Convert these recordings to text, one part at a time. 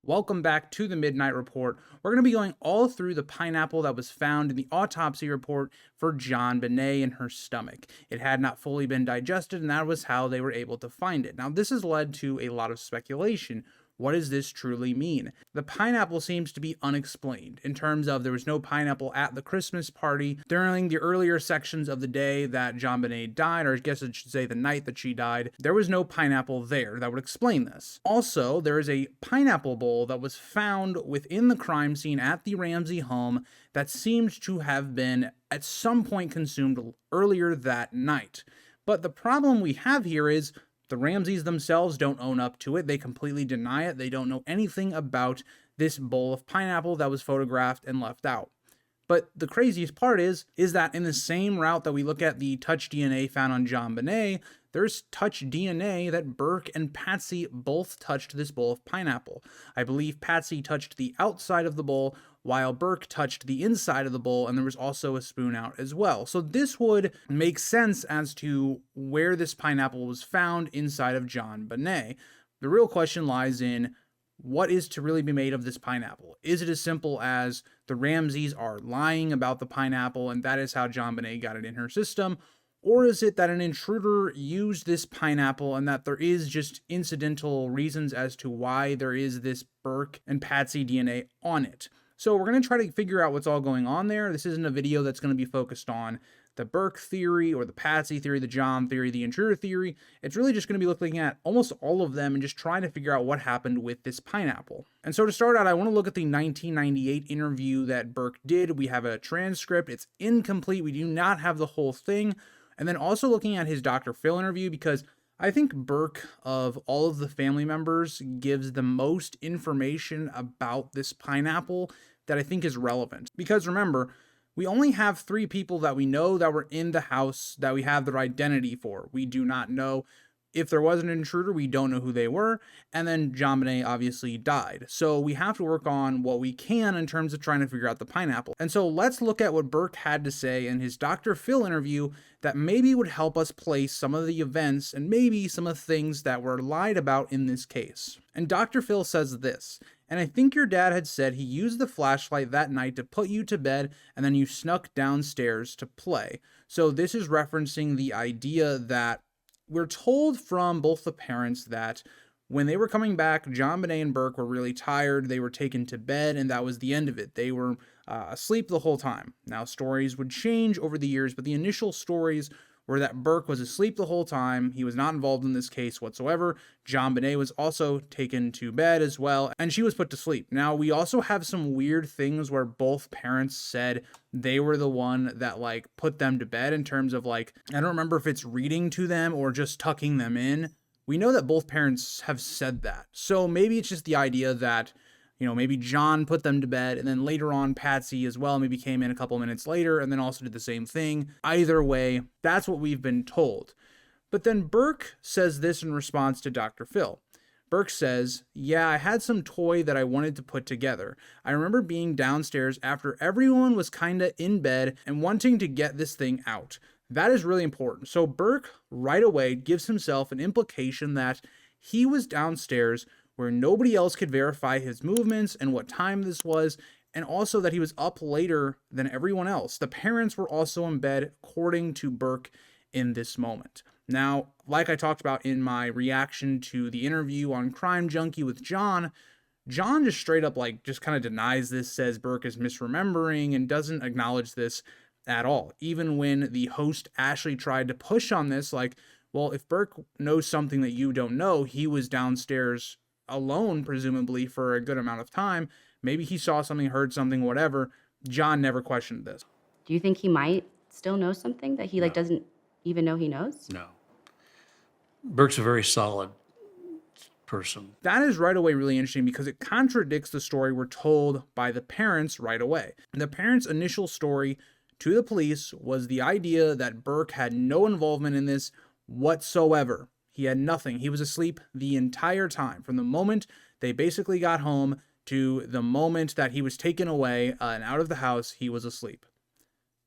Welcome back to the Midnight Report. We're going to be going all through the pineapple that was found in the autopsy report for JonBenét in her stomach. It had not fully been digested, and that was how they were able to find it. Now, this has led to a lot of speculation. What does this truly mean? The pineapple seems to be unexplained in terms of there was no pineapple at the Christmas party during the earlier sections of the day that JonBenét died, or I guess I should say the night that she died. There was no pineapple there that would explain this. Also, there is a pineapple bowl that was found within the crime scene at the Ramsey home that seemed to have been at some point consumed earlier that night. But the problem we have here is the Ramseys themselves don't own up to it. They completely deny it. They don't know anything about this bowl of pineapple that was photographed and left out. But the craziest part is that in the same route that we look at the touch DNA found on JonBenét, there's touch DNA that Burke and Patsy both touched this bowl of pineapple. I believe Patsy touched the outside of the bowl, while Burke touched the inside of the bowl, and there was also a spoon out as well. So this would make sense as to where this pineapple was found inside of JonBenét. The real question lies in what is to really be made of this pineapple. Is it as simple as the Ramseys are lying about the pineapple and that is how JonBenét got it in her system? Or is it that an intruder used this pineapple and that there is just incidental reasons as to why there is this Burke and Patsy DNA on it? So we're going to try to figure out what's all going on there. This isn't a video that's going to be focused on the Burke theory or the Patsy theory, the John theory, the intruder theory. It's really just going to be looking at almost all of them and just trying to figure out what happened with this pineapple. And so to start out, I want to look at the 1998 interview that Burke did. We have a transcript. It's incomplete. We do not have the whole thing. And then also looking at his Dr. Phil interview, because I think Burke, of all of the family members, gives the most information about this pineapple that I think is relevant. Because remember, we only have 3 people that we know that were in the house that we have their identity for. We do not know if there was an intruder. We don't know who they were. And then JonBenét obviously died. So we have to work on what we can in terms of trying to figure out the pineapple. And so let's look at what Burke had to say in his Dr. Phil interview that maybe would help us place some of the events and maybe some of the things that were lied about in this case. And Dr. Phil says this: "And I think your dad had said he used the flashlight that night to put you to bed and then you snuck downstairs to play." So this is referencing the idea that we're told from both the parents that when they were coming back, JonBenét and Burke were really tired. They were taken to bed and that was the end of it. They were asleep the whole time. Now stories would change over the years, but the initial stories were that Burke was asleep the whole time. He was not involved in this case whatsoever. JonBenét was also taken to bed as well, and she was put to sleep. Now, we also have some weird things where both parents said they were the one that, put them to bed in terms of, I don't remember if it's reading to them or just tucking them in. We know that both parents have said that. So maybe it's just the idea that maybe John put them to bed, and then later on Patsy as well maybe came in a couple minutes later and then also did the same thing. Either way, that's what we've been told. But then Burke says this in response to Dr. Phil. Burke says, "Yeah, I had some toy that I wanted to put together. I remember being downstairs after everyone was kinda in bed and wanting to get this thing out." That is really important. So Burke right away gives himself an implication that he was downstairs where nobody else could verify his movements and what time this was, and also that he was up later than everyone else. The parents were also in bed, according to Burke, in this moment. Now, like I talked about in my reaction to the interview on Crime Junkie with John just straight up just kind of denies this, says Burke is misremembering, and doesn't acknowledge this at all. Even when the host Ashley tried to push on this, well, if Burke knows something that you don't know, he was downstairs alone, presumably, for a good amount of time. Maybe he saw something, heard something, whatever. John never questioned this. Do you think he might still know something that he No. doesn't even know he knows? No. Burke's a very solid person. That is right away really interesting because it contradicts the story we're told by the parents right away. The parents' initial story to the police was the idea that Burke had no involvement in this whatsoever. He had nothing. He was asleep the entire time. From the moment they basically got home to the moment that he was taken away and out of the house, he was asleep.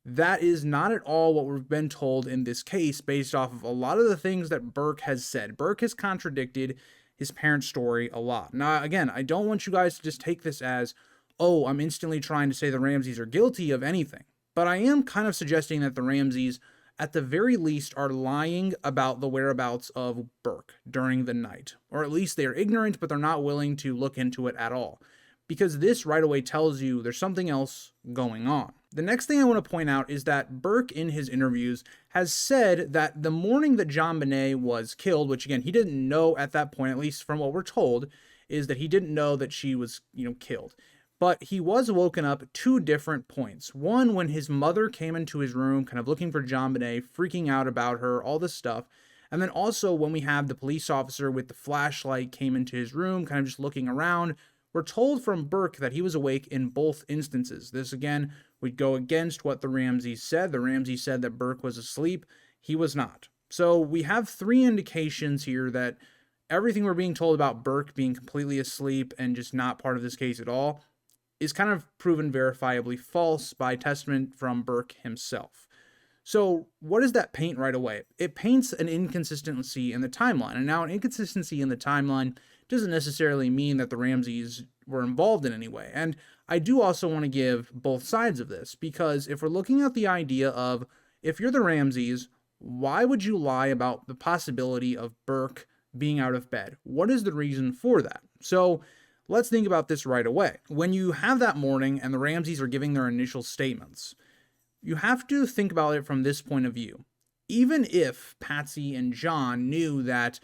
That is not at all what we've been told in this case based off of a lot of the things that Burke has said. Burke has contradicted his parents' story a lot. Now, again, I don't want you guys to just take this as, oh, I'm instantly trying to say the Ramseys are guilty of anything. But I am kind of suggesting that the Ramseys, at the very least, are lying about the whereabouts of Burke during the night. Or at least they are ignorant, but they're not willing to look into it at all. Because this right away tells you there's something else going on. The next thing I want to point out is that Burke, in his interviews, has said that the morning that JonBenét was killed, which again, he didn't know at that point, at least from what we're told, is that he didn't know that she was, killed. But he was woken up 2 different points. One, when his mother came into his room, kind of looking for JonBenét, freaking out about her, all this stuff. And then also when we have the police officer with the flashlight came into his room, kind of just looking around. We're told from Burke that he was awake in both instances. This, again, would go against what the Ramseys said. The Ramseys said that Burke was asleep. He was not. So we have 3 indications here that everything we're being told about Burke being completely asleep and just not part of this case at all is kind of proven verifiably false by testament from Burke himself. So what does that paint right away? It paints an inconsistency in the timeline. And now an inconsistency in the timeline doesn't necessarily mean that the Ramseys were involved in any way. And I do also want to give both sides of this, because if we're looking at the idea of, if you're the Ramseys, why would you lie about the possibility of Burke being out of bed? What is the reason for that? So let's think about this right away. When you have that morning and the Ramseys are giving their initial statements, you have to think about it from this point of view. Even if Patsy and John knew that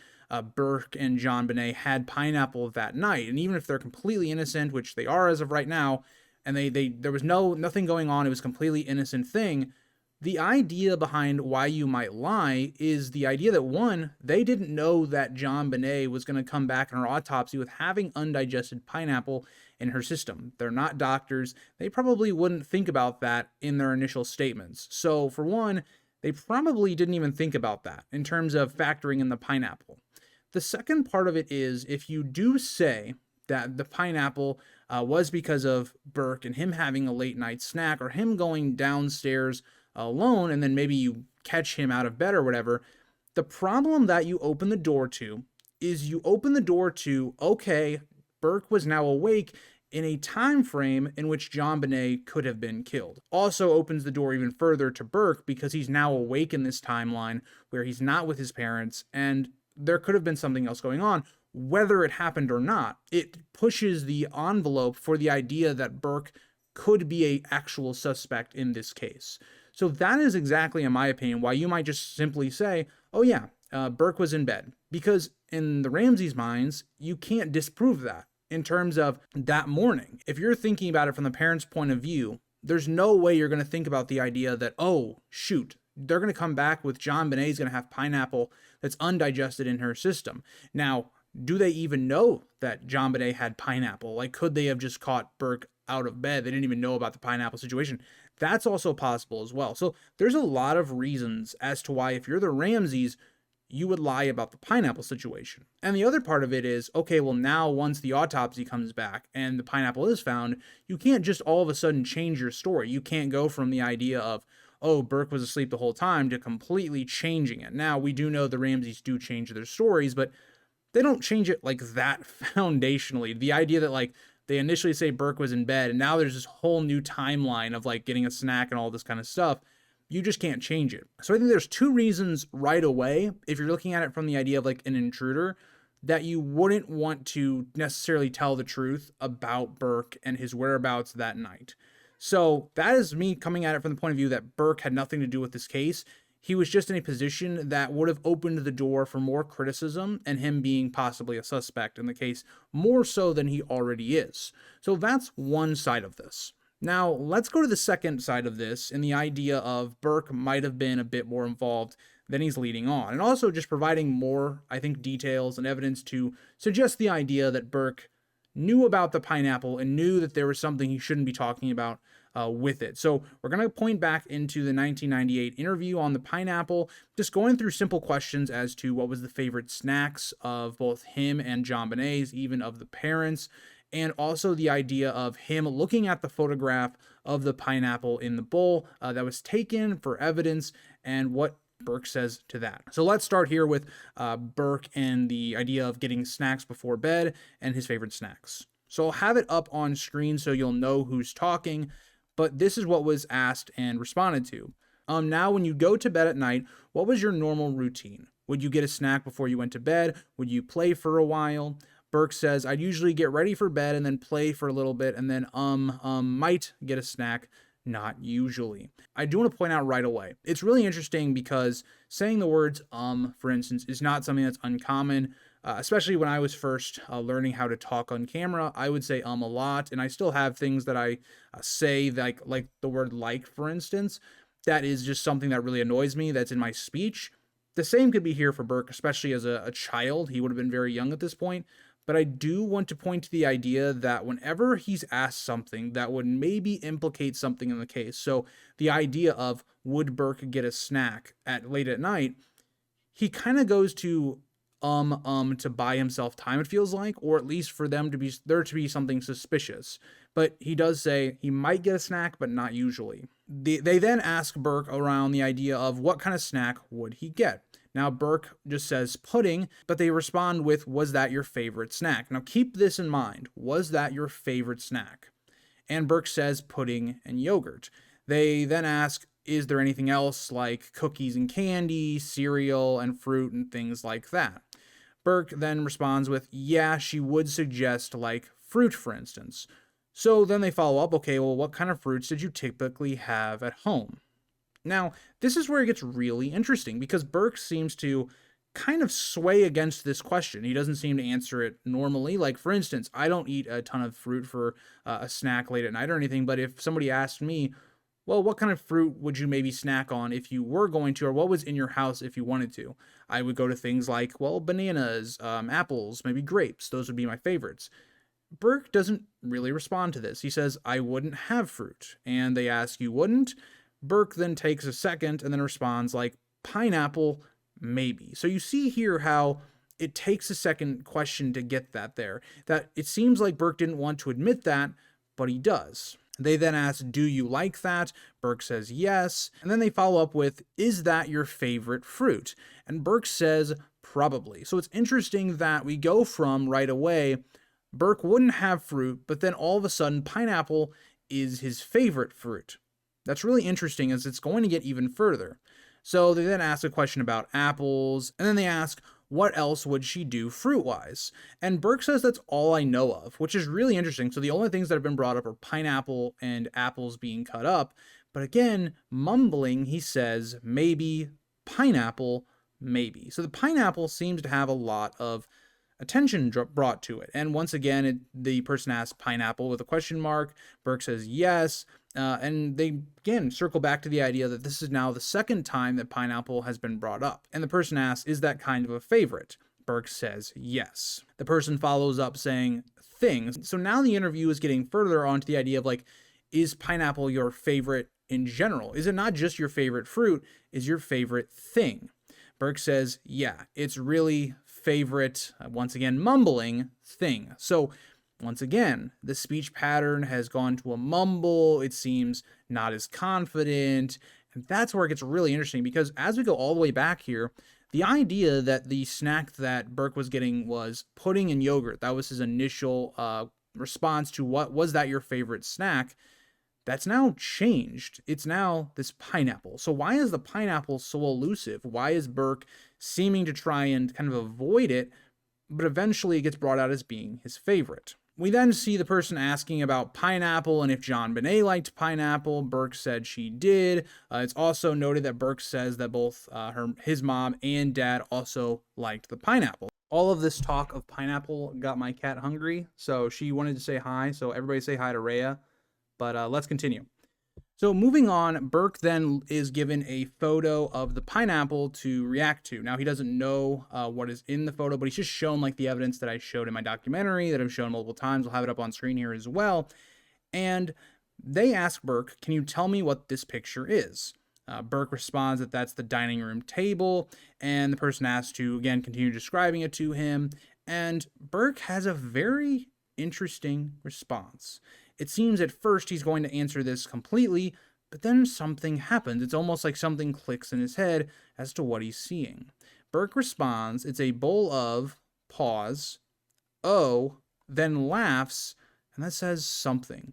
Burke and JonBenét had pineapple that night, and even if they're completely innocent, which they are as of right now, and there was nothing going on, it was a completely innocent thing, the idea behind why you might lie is the idea that, one, they didn't know that JonBenét was going to come back in her autopsy with having undigested pineapple in her system. They're not doctors. They probably wouldn't think about that in their initial statements. So, for one, they probably didn't even think about that in terms of factoring in the pineapple. The second part of it is, if you do say that the pineapple was because of Burke and him having a late night snack, or him going downstairs alone and then maybe you catch him out of bed or whatever, the problem that you open the door to is you open the door to, okay, Burke was now awake in a time frame in which JonBenét could have been killed. Also opens the door even further to Burke, because he's now awake in this timeline where he's not with his parents, and there could have been something else going on. Whether it happened or not, it pushes the envelope for the idea that Burke could be an actual suspect in this case. So that is exactly, in my opinion, why you might just simply say, oh yeah, Burke was in bed. Because in the Ramseys' minds, you can't disprove that in terms of that morning. If you're thinking about it from the parents' point of view, there's no way you're going to think about the idea that, oh, shoot, they're going to come back with JonBenét's going to have pineapple that's undigested in her system. Now, do they even know that JonBenét had pineapple? Like, could they have just caught Burke out of bed? They didn't even know about the pineapple situation. That's also possible as well. So there's a lot of reasons as to why, if you're the Ramseys, you would lie about the pineapple situation. And the other part of it is, okay, well now once the autopsy comes back and the pineapple is found, you can't just all of a sudden change your story. You can't go from the idea of, oh, Burke was asleep the whole time, to completely changing it. Now, we do know the Ramseys do change their stories, but they don't change it like that foundationally. The idea that, like, they initially say Burke was in bed, and now there's this whole new timeline of, like, getting a snack and all this kind of stuff. You just can't change it. So I think there's 2 reasons right away, if you're looking at it from the idea of, like, an intruder, that you wouldn't want to necessarily tell the truth about Burke and his whereabouts that night. So that is me coming at it from the point of view that Burke had nothing to do with this case. He was just in a position that would have opened the door for more criticism and him being possibly a suspect in the case, more so than he already is. So that's one side of this. Now, let's go to the second side of this, in the idea of Burke might have been a bit more involved than he's leading on, and also just providing more, I think, details and evidence to suggest the idea that Burke knew about the pineapple and knew that there was something he shouldn't be talking about with it. So we're going to point back into the 1998 interview on the pineapple, just going through simple questions as to what was the favorite snacks of both him and JonBenét's, even of the parents, and also the idea of him looking at the photograph of the pineapple in the bowl that was taken for evidence, and what Burke says to that. So let's start here with Burke and the idea of getting snacks before bed and his favorite snacks. So I'll have it up on screen so you'll know who's talking, but this is what was asked and responded to. Now, when you go to bed at night, what was your normal routine? Would you get a snack before you went to bed? Would you play for a while? Burke says, I'd usually get ready for bed and then play for a little bit and then might get a snack. Not usually. I do want to point out right away, it's really interesting because saying the words for instance, is not something that's uncommon. Especially when I was first learning how to talk on camera, I would say a lot, and I still have things that I say like the word like, for instance. That is just something that really annoys me that's in my speech. The same could be here for Burke, especially as a child. He would have been very young at this point. But I do want to point to the idea that whenever he's asked something that would maybe implicate something in the case, so the idea of would Burke get a snack at late at night, he kind of goes to buy himself time, it feels like, or at least for there to be something suspicious. But he does say he might get a snack, but not usually. They then ask Burke around the idea of what kind of snack would he get. Now, Burke just says pudding, but they respond with, was that your favorite snack? Now, keep this in mind. Was that your favorite snack? And Burke says pudding and yogurt. They then ask, is there anything else like cookies and candy, cereal and fruit and things like that? Burke then responds with, yeah, she would suggest like fruit, for instance. So then they follow up, okay, well, what kind of fruits did you typically have at home? Now, this is where it gets really interesting because Burke seems to kind of sway against this question. He doesn't seem to answer it normally. Like, for instance, I don't eat a ton of fruit for a snack late at night or anything, but if somebody asked me, well, what kind of fruit would you maybe snack on if you were going to, or what was in your house if you wanted to? I would go to things like, well, bananas, apples, maybe grapes. Those would be my favorites. Burke doesn't really respond to this. He says, I wouldn't have fruit. And they ask, you wouldn't? Burke then takes a second and then responds like, pineapple, maybe. So you see here how it takes a second question to get that there. That it seems like Burke didn't want to admit that, but he does. They then ask, do you like that? Burke says yes. And then they follow up with, is that your favorite fruit? And Burke says, probably. So it's interesting that we go from right away, Burke wouldn't have fruit, but then all of a sudden pineapple is his favorite fruit. That's really interesting as it's going to get even further. So they then ask a question about apples, and then they ask, what else would she do fruit-wise? And Burke says that's all I know of, which is really interesting. So the only things that have been brought up are pineapple and apples being cut up. But again, mumbling, he says, maybe, pineapple, maybe. So the pineapple seems to have a lot of attention brought to it. And once again, the person asks pineapple with a question mark. Burke says yes. And they, again, circle back to the idea that this is now the second time that pineapple has been brought up. And the person asks, is that kind of a favorite? Burke says yes. The person follows up saying things. So now the interview is getting further onto the idea of like, is pineapple your favorite in general? Is it not just your favorite fruit? Is your favorite thing? Burke says, yeah, it's really favorite, once again, mumbling thing. So once again, the speech pattern has gone to a mumble. It seems not as confident. And that's where it gets really interesting because as we go all the way back here, the idea that the snack that Burke was getting was pudding and yogurt. That was his initial response to what was that your favorite snack. That's now changed. It's now this pineapple. So why is the pineapple so elusive? Why is Burke seeming to try and kind of avoid it, but eventually it gets brought out as being his favorite? We then see the person asking about pineapple and if JonBenét liked pineapple. Burke said she did. It's also noted that Burke says that both his mom and dad also liked the pineapple. All of this talk of pineapple got my cat hungry, so she wanted to say hi. So everybody say hi to Rhea. But let's continue. So moving on, Burke then is given a photo of the pineapple to react to. Now, he doesn't know what is in the photo, but he's just shown like the evidence that I showed in my documentary that I've shown multiple times. I'll have it up on screen here as well. And they ask Burke, can you tell me what this picture is? Burke responds that that's the dining room table, and the person asks to, again, continue describing it to him. And Burke has a very interesting response. It seems at first he's going to answer this completely, But then something happens. It's almost like something clicks in his head as to what he's seeing. Burke responds, it's a bowl of, pause, oh, then laughs, and that says something.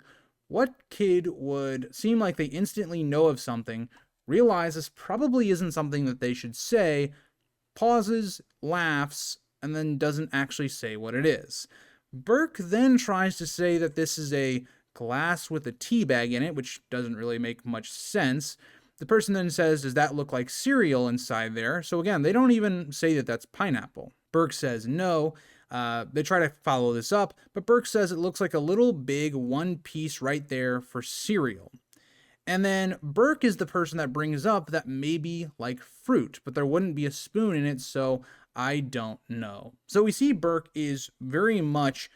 What kid would seem like they instantly know of something, realize this probably isn't something that they should say, pauses, laughs, and then doesn't actually say what it is? Burke then tries to say that this is a glass with a tea bag in it, which doesn't really make much sense. The person then says, does that look like cereal inside there? So again, they don't even say that that's pineapple. Burke says no. They try to follow this up, but Burke says it looks like a little big one piece right there for cereal. And then Burke is the person that brings up that maybe like fruit, but there wouldn't be a spoon in it, so I don't know. So we see Burke is very much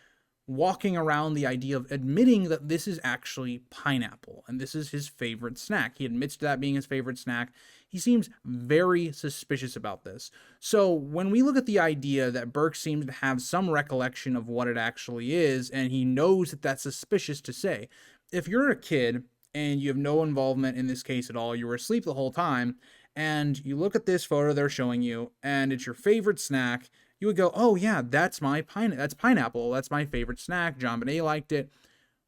walking around the idea of admitting that this is actually pineapple and this is his favorite snack. He admits to that being his favorite snack. He seems very suspicious about this. So when we look at the idea that Burke seems to have some recollection of what it actually is, and he knows that that's suspicious to say, if you're a kid and you have no involvement in this case at all, you were asleep the whole time, and you look at this photo they're showing you, and it's your favorite snack, you would go, oh yeah, that's pineapple. That's my favorite snack. JonBenét liked it.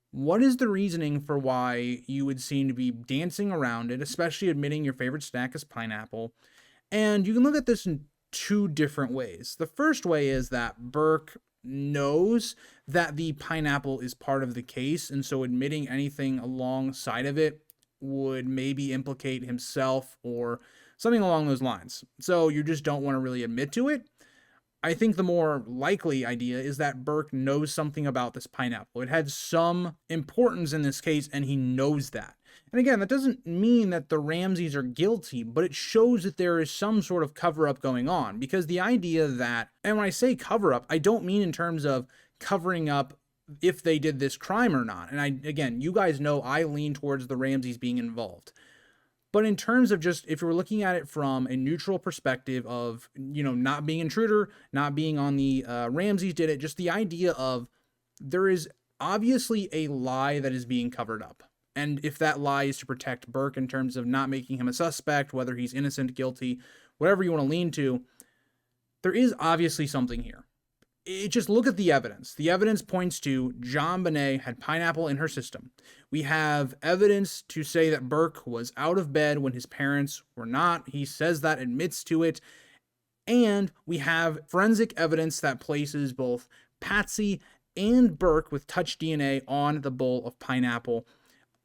What is the reasoning for why you would seem to be dancing around it, especially admitting your favorite snack is pineapple? And you can look at this in two different ways. The first way is that Burke knows that the pineapple is part of the case, and so admitting anything alongside of it would maybe implicate himself or something along those lines. So you just don't want to really admit to it. I think the more likely idea is that Burke knows something about this pineapple. It had some importance in this case, and he knows that. And again, that doesn't mean that the Ramseys are guilty, but it shows that there is some sort of cover-up going on. Because the idea that, and when I say cover-up, I don't mean in terms of covering up if they did this crime or not. And again, you guys know I lean towards the Ramseys being involved. But in terms of just, if you're looking at it from a neutral perspective of, not being intruder, not being on the Ramseys did it, just the idea of there is obviously a lie that is being covered up. And if that lie is to protect Burke in terms of not making him a suspect, whether he's innocent, guilty, whatever you want to lean to, there is obviously something here. Just look at the evidence. The evidence points to JonBenét had pineapple in her system. We have evidence to say that Burke was out of bed when his parents were not. He says that, admits to it. And we have forensic evidence that places both Patsy and Burke with touch DNA on the bowl of pineapple.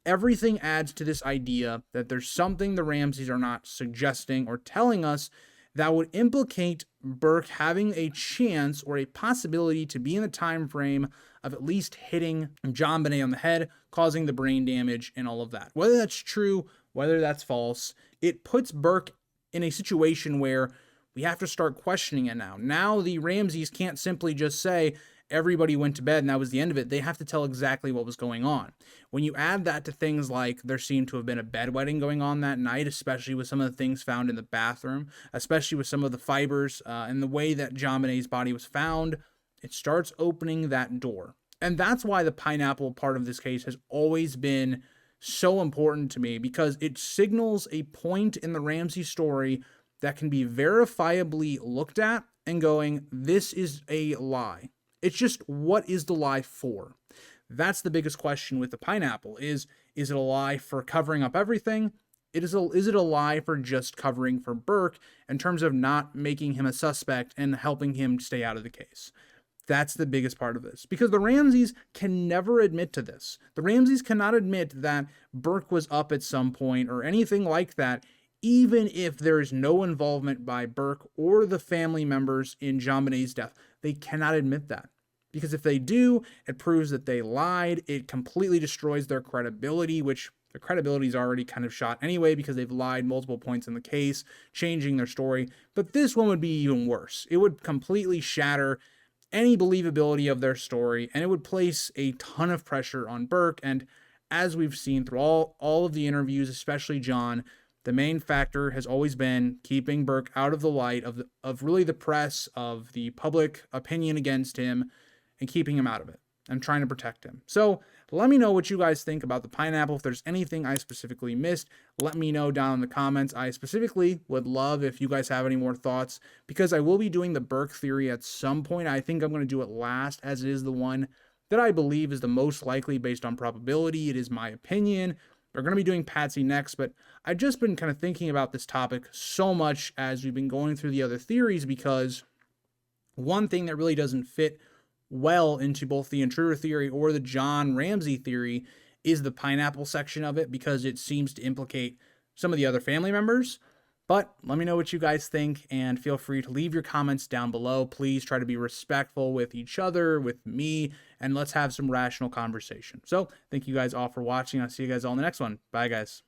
Everything adds to this idea that there's something the Ramseys are not suggesting or telling us that would implicate Burke having a chance or a possibility to be in the time frame of at least hitting JonBenét on the head, causing the brain damage and all of that. Whether that's true, whether that's false, it puts Burke in a situation where we have to start questioning it now. Now the Ramseys can't simply just say, everybody went to bed and that was the end of it. They have to tell exactly what was going on. When you add that to things like there seemed to have been a bedwetting going on that night, especially with some of the things found in the bathroom, especially with some of the fibers and the way that JonBenét's body was found, it starts opening that door. And that's why the pineapple part of this case has always been so important to me, because it signals a point in the Ramsey story that can be verifiably looked at and going, this is a lie. It's just, what is the lie for? That's the biggest question with the pineapple. Is it a lie for covering up everything? Is it a lie for just covering for Burke in terms of not making him a suspect and helping him stay out of the case? That's the biggest part of this, because the Ramseys can never admit to this. The Ramseys cannot admit that Burke was up at some point or anything like that, even if there is no involvement by Burke or the family members in JonBenét's death. They cannot admit that. Because if they do, it proves that they lied. It completely destroys their credibility, which their credibility is already kind of shot anyway because they've lied multiple points in the case, changing their story. But this one would be even worse. It would completely shatter any believability of their story, and it would place a ton of pressure on Burke. And as we've seen through all of the interviews, especially John, the main factor has always been keeping Burke out of the light of really the press, of the public opinion against him, and keeping him out of it and trying to protect him. So Let me know what you guys think about the pineapple. If there's anything I specifically missed, let me know down in the comments. I specifically would love if you guys have any more thoughts, because I will be doing the Burke theory at some point. I think I'm going to do it last, as it is the one that I believe is the most likely based on probability. It is my opinion. We're going to be doing Patsy next, but I've just been kind of thinking about this topic so much as we've been going through the other theories, because one thing that really doesn't fit well into both the intruder theory or the John Ramsey theory is the pineapple section of it, because it seems to implicate some of the other family members. But let me know what you guys think, and feel free to leave your comments down below. Please try to be respectful with each other, with me, and let's have some rational conversation. So thank you guys all for watching. I'll see you guys all in the next one. Bye, guys.